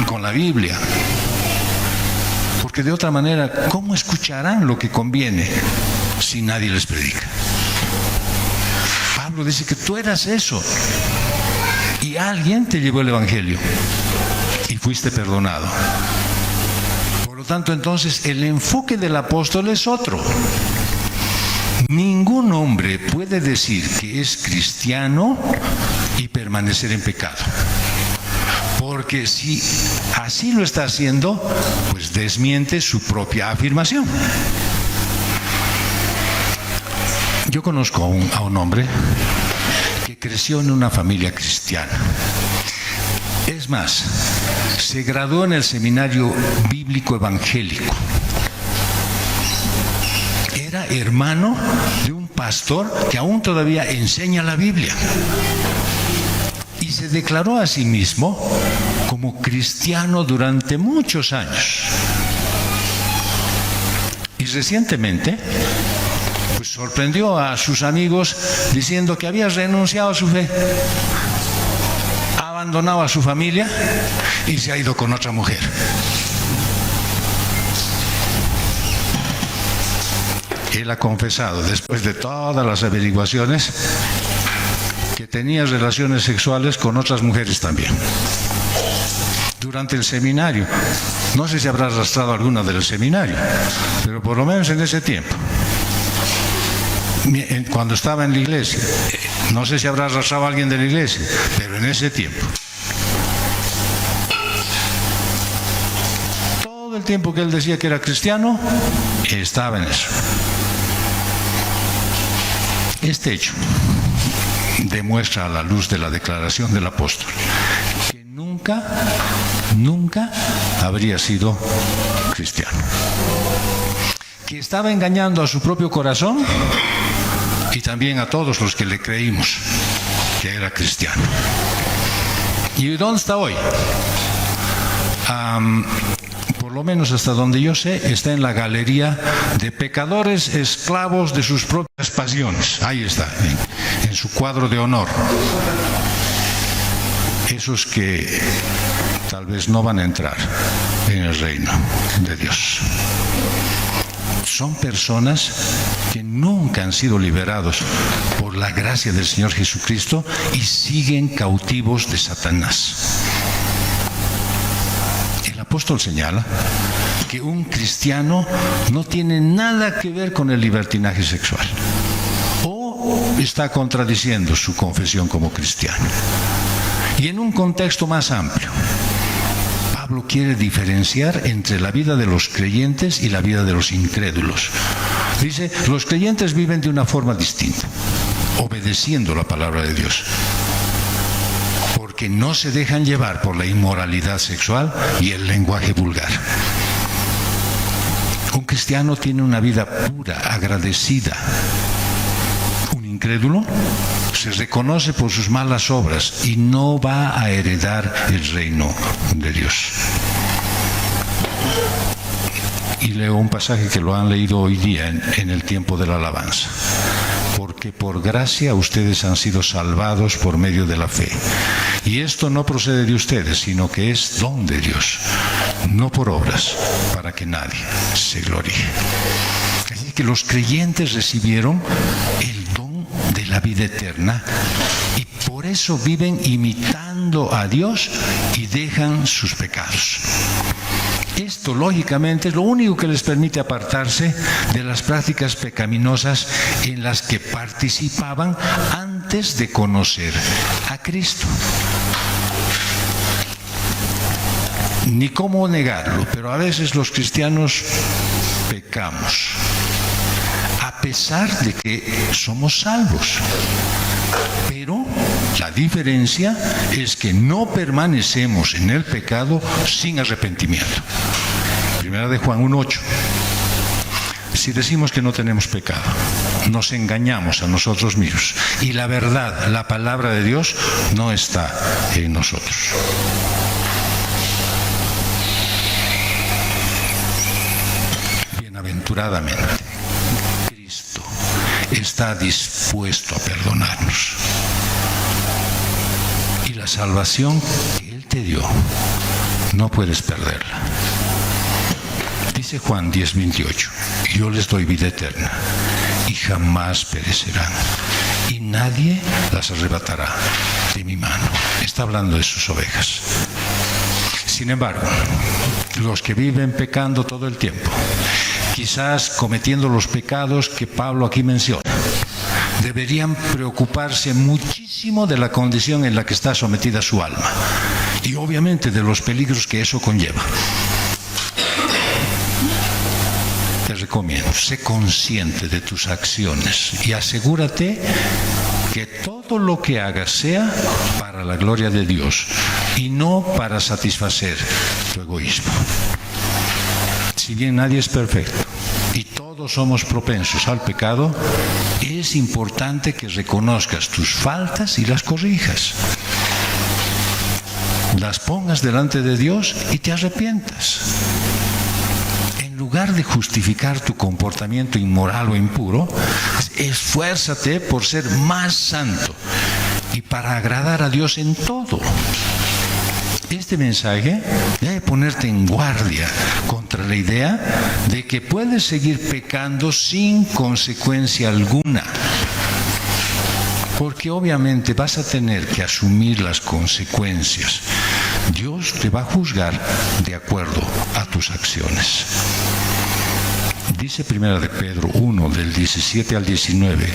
con la Biblia. Porque de otra manera, ¿cómo escucharán lo que conviene si nadie les predica? Pablo dice que tú eras eso. Y alguien te llevó el Evangelio. Y fuiste perdonado. Por lo tanto, entonces, el enfoque del apóstol es otro. Ningún hombre puede decir que es cristiano y permanecer en pecado. Porque si así lo está haciendo, pues desmiente su propia afirmación. Yo conozco a un hombre que creció en una familia cristiana. Es más, se graduó en el seminario bíblico evangélico. Era hermano de un pastor que aún todavía enseña la Biblia. Y se declaró a sí mismo como cristiano durante muchos años. Y recientemente, pues sorprendió a sus amigos diciendo que había renunciado a su fe, abandonado a su familia y se ha ido con otra mujer. Él ha confesado, después de todas las averiguaciones, que tenía relaciones sexuales con otras mujeres también. Durante el seminario. No sé si habrá arrastrado alguna del seminario, pero por lo menos en ese tiempo. Cuando estaba en la iglesia, no sé si habrá arrastrado a alguien de la iglesia, pero en ese tiempo. Todo el tiempo que él decía que era cristiano, estaba en eso. Este hecho demuestra a la luz de la declaración del apóstol que nunca habría sido cristiano, que estaba engañando a su propio corazón y también a todos los que le creímos que era cristiano. ¿Y dónde está hoy? Por lo menos hasta donde yo sé, está en la galería de pecadores esclavos de sus propias pasiones. Ahí está, en su cuadro de honor. Esos que tal vez no van a entrar en el reino de Dios. Son personas que nunca han sido liberados por la gracia del Señor Jesucristo y siguen cautivos de Satanás. El apóstol señala que un cristiano no tiene nada que ver con el libertinaje sexual, o está contradiciendo su confesión como cristiano. Y en un contexto más amplio, Pablo quiere diferenciar entre la vida de los creyentes y la vida de los incrédulos. Dice, los creyentes viven de una forma distinta, obedeciendo la palabra de Dios, porque no se dejan llevar por la inmoralidad sexual y el lenguaje vulgar. Un cristiano tiene una vida pura, agradecida. Un incrédulo se reconoce por sus malas obras y no va a heredar el reino de Dios. Y leo un pasaje que lo han leído hoy día en el tiempo de la alabanza. Porque por gracia ustedes han sido salvados por medio de la fe. Y esto no procede de ustedes, sino que es don de Dios, no por obras, para que nadie se gloríe. Así que los creyentes recibieron el don de la vida eterna y por eso viven imitando a Dios y dejan sus pecados. Esto, lógicamente, es lo único que les permite apartarse de las prácticas pecaminosas en las que participaban antes de conocer a Cristo. Ni cómo negarlo, pero a veces los cristianos pecamos, a pesar de que somos salvos. Pero la diferencia es que no permanecemos en el pecado sin arrepentimiento. Primera de Juan 1:8. Si decimos que no tenemos pecado, nos engañamos a nosotros mismos y la verdad, la palabra de Dios, no está en nosotros. Bienaventuradamente, Cristo está dispuesto a perdonarnos. Y la salvación que Él te dio, no puedes perderla. Dice Juan 10:28, yo les doy vida eterna y jamás perecerán, y nadie las arrebatará de mi mano. Está hablando de sus ovejas. Sin embargo, los que viven pecando todo el tiempo, quizás cometiendo los pecados que Pablo aquí menciona, deberían preocuparse muchísimo de la condición en la que está sometida su alma y obviamente de los peligros que eso conlleva. Te recomiendo, sé consciente de tus acciones y asegúrate que todo lo que hagas sea para la gloria de Dios y no para satisfacer tu egoísmo. Si bien nadie es perfecto y todos somos propensos al pecado, es importante que reconozcas tus faltas y las corrijas. Las pongas delante de Dios y te arrepientas. En lugar de justificar tu comportamiento inmoral o impuro, esfuérzate por ser más santo y para agradar a Dios en todo. Este mensaje debe ponerte en guardia contra la idea de que puedes seguir pecando sin consecuencia alguna, porque obviamente vas a tener que asumir las consecuencias. Dios te va a juzgar de acuerdo a tus acciones. Dice 1 de Pedro 1, del 17 al 19,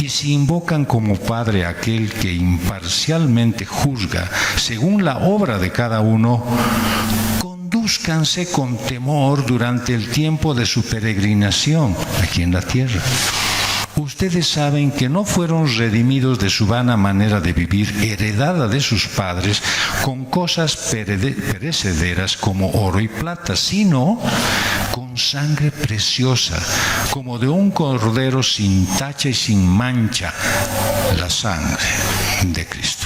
y si invocan como Padre a aquel que imparcialmente juzga según la obra de cada uno, condúzcanse con temor durante el tiempo de su peregrinación aquí en la tierra. Ustedes ustedes saben que no fueron redimidos de su vana manera de vivir, heredada de sus padres, con cosas perecederas como oro y plata, sino con sangre preciosa, como de un cordero sin tacha y sin mancha, la sangre de Cristo.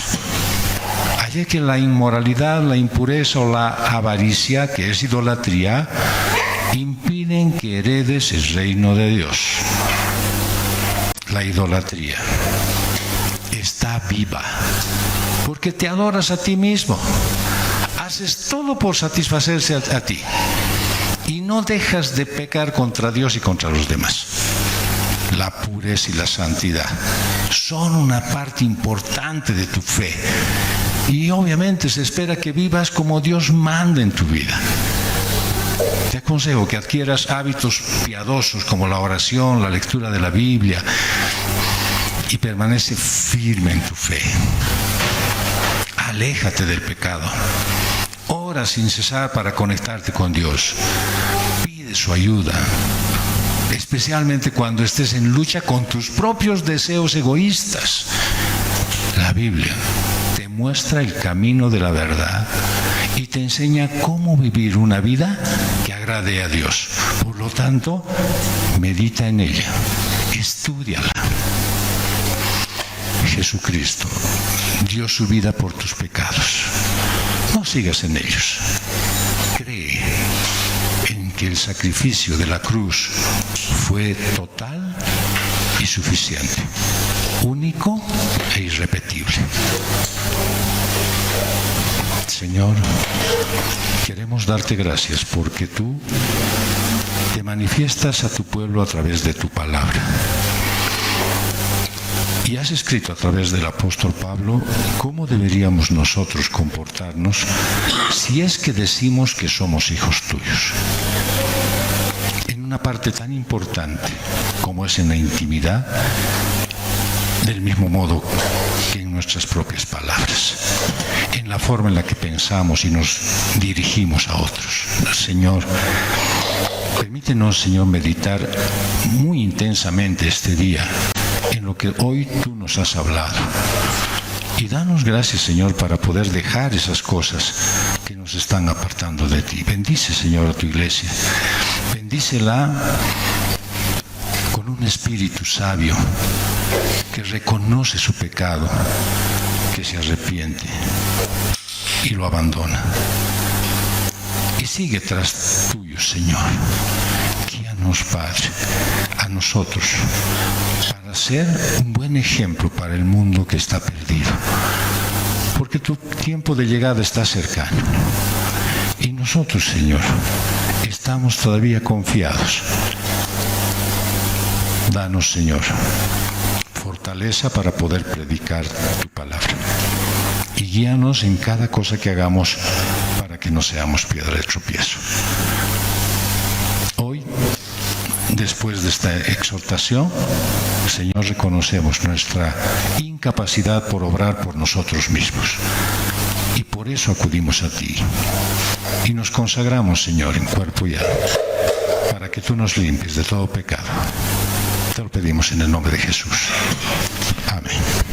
Allá que la inmoralidad, la impureza o la avaricia, que es idolatría, impiden que heredes el reino de Dios. La idolatría está viva porque te adoras a ti mismo, haces todo por satisfacerse a ti y no dejas de pecar contra Dios y contra los demás. La pureza y la santidad son una parte importante de tu fe y obviamente se espera que vivas como Dios manda en tu vida. Te aconsejo que adquieras hábitos piadosos como la oración, la lectura de la Biblia y permanece firme en tu fe. Aléjate del pecado. Ora sin cesar para conectarte con Dios. Pide su ayuda, especialmente cuando estés en lucha con tus propios deseos egoístas. La Biblia te muestra el camino de la verdad y te enseña cómo vivir una vida que agrade a Dios. Por lo tanto, medita en ella, estúdiala. Jesucristo dio su vida por tus pecados. No sigas en ellos. Cree en que el sacrificio de la cruz fue total y suficiente, único e irrepetible. Señor, queremos darte gracias porque tú te manifiestas a tu pueblo a través de tu palabra. Y has escrito a través del apóstol Pablo cómo deberíamos nosotros comportarnos si es que decimos que somos hijos tuyos. En una parte tan importante como es en la intimidad, del mismo modo que en nuestras propias palabras, en la forma en la que pensamos y nos dirigimos a otros. Señor, permítenos, Señor, meditar muy intensamente este día en lo que hoy tú nos has hablado. Y danos gracias, Señor, para poder dejar esas cosas que nos están apartando de ti. Bendice, Señor, a tu iglesia. Bendícela con un espíritu sabio que reconoce su pecado, que se arrepiente y lo abandona. Y sigue tras tuyo, Señor. Guíanos, Padre, a nosotros, para ser un buen ejemplo para el mundo que está perdido. Porque tu tiempo de llegada está cercano. Y nosotros, Señor, estamos todavía confiados. Danos, Señor, fortaleza para poder predicar tu palabra. Y guíanos en cada cosa que hagamos para que no seamos piedra de tropiezo. Hoy, después de esta exhortación, Señor, reconocemos nuestra incapacidad por obrar por nosotros mismos. Y por eso acudimos a ti. Y nos consagramos, Señor, en cuerpo y alma, para que tú nos limpies de todo pecado. Te lo pedimos en el nombre de Jesús. Amén.